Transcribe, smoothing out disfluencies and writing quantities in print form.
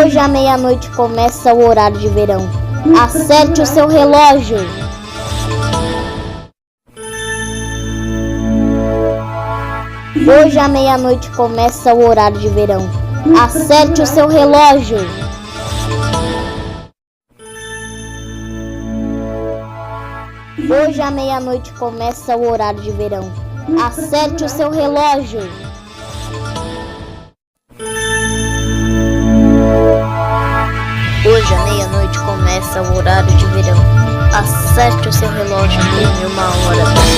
Hoje à meia-noite começa o horário de verão. Acerte o seu relógio. Hoje à meia-noite começa o horário de verão. Acerte o seu relógio. Hoje à meia-noite começa o horário de verão. Acerte o seu relógio. Hoje à meia-noite começa o horário de verão. Acerte o seu relógio em 1 hora.